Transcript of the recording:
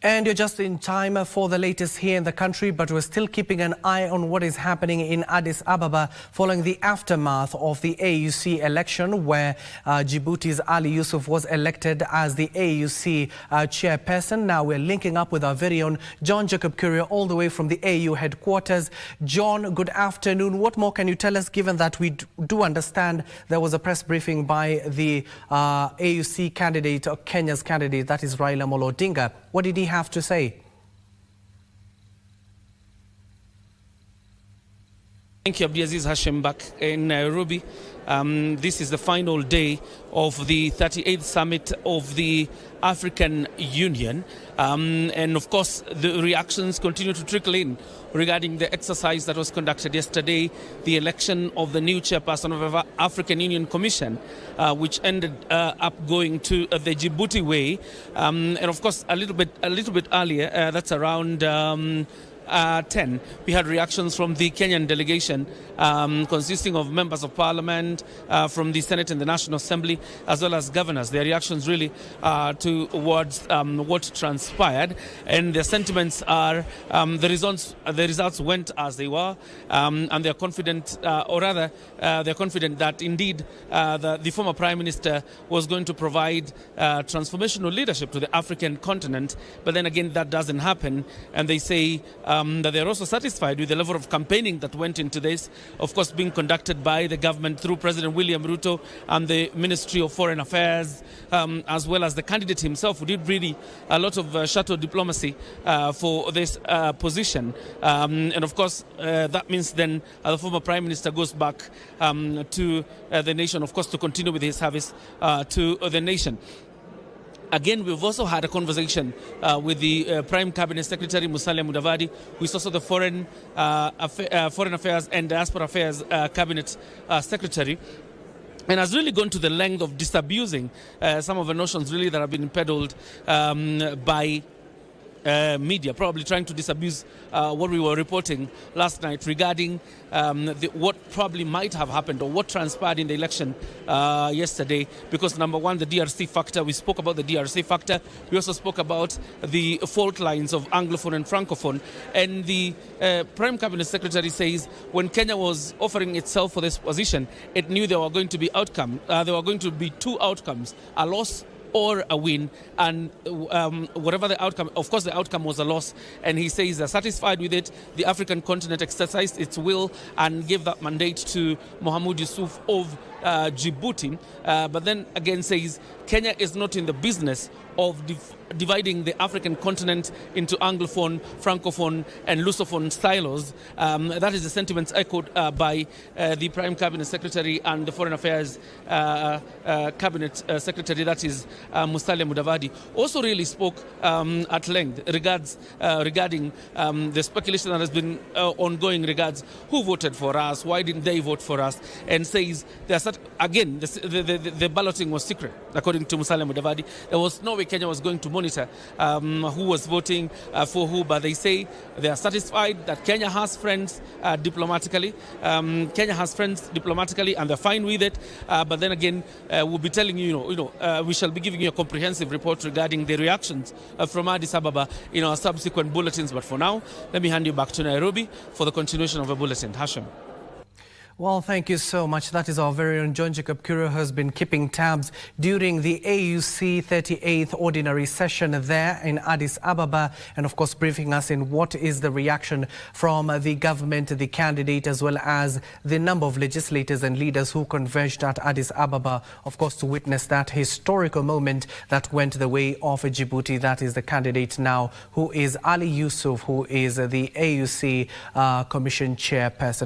And you're just in time for the latest here in the country, but we're still keeping an eye on what is happening in Addis Ababa following the aftermath of the AUC election, where Djibouti's Ali Yusuf was elected as the AUC chairperson. Now we're linking up with our very own John Jacob Kioria all the way from the AU headquarters. John, good afternoon. What more can you tell us, given that we do understand there was a press briefing by the AUC candidate, or Kenya's candidate, that is Raila Amolo Odinga. What did he have to say? Thank you, Abdiaziz Hashim, back in Nairobi. This is the final day of the 38th summit of the African Union. And of course, the reactions continue to trickle in regarding the exercise that was conducted yesterday, the election of the new chairperson of the African Union Commission, which ended up going to the Djibouti way. And of course, a little bit earlier, that's around 10, we had reactions from the Kenyan delegation consisting of members of parliament from the Senate and the National Assembly, as well as governors. Their reactions really towards what transpired, and their sentiments are the results went as they were, and they're confident, or rather they're confident that indeed the former Prime Minister was going to provide transformational leadership to the African continent. But then again, that doesn't happen, and they say that they're also satisfied with the level of campaigning that went into this, of course being conducted by the government through President William Ruto and the Ministry of Foreign Affairs, as well as the candidate himself, who did really a lot of shuttle diplomacy for this position. And of course, that means then the former Prime Minister goes back to the nation, of course, to continue with his service to the nation. Again, we've also had a conversation with the Prime Cabinet Secretary, Musalia Mudavadi, who is also the Foreign Affairs and Diaspora Affairs Cabinet Secretary, and has really gone to the length of disabusing some of the notions really that have been peddled by media, probably trying to disabuse what we were reporting last night regarding what probably might have happened or what transpired in the election yesterday. Because number one, the DRC factor, we spoke about the DRC factor. We also spoke about the fault lines of Anglophone and Francophone. And the Prime Cabinet Secretary says when Kenya was offering itself for this position, it knew there were going to be there were going to be two outcomes: a loss or a win, and whatever the outcome, of course the outcome was a loss, and he says they're satisfied with it. The African continent exercised its will and gave that mandate to Mohamed Yusuf of Djibouti, but then again says Kenya is not in the business of dividing the African continent into Anglophone, Francophone and Lusophone silos. That is the sentiments echoed by the Prime Cabinet Secretary and the Foreign Affairs Cabinet Secretary, that is Musalia Mudavadi. Also really spoke at length regarding the speculation that has been ongoing regards who voted for us, why didn't they vote for us, and says again the balloting was secret, according to Musalia Mudavadi. There was no way Kenya was going to monitor who was voting for who, but they say they are satisfied that Kenya has friends diplomatically. Kenya has friends diplomatically, and they're fine with it. But then again, we'll be telling you, we shall be giving you a comprehensive report regarding the reactions from Addis Ababa in our subsequent bulletins. But for now, let me hand you back to Nairobi for the continuation of the bulletin. Hashim. Well, thank you so much. That is our very own John Jacob Kioria, who has been keeping tabs during the AUC 38th ordinary session there in Addis Ababa, and of course briefing us in what is the reaction from the government, the candidate, as well as the number of legislators and leaders who converged at Addis Ababa, of course, to witness that historical moment that went the way of Djibouti. That is the candidate now, who is Ali Yusuf, who is the AUC Commission chairperson.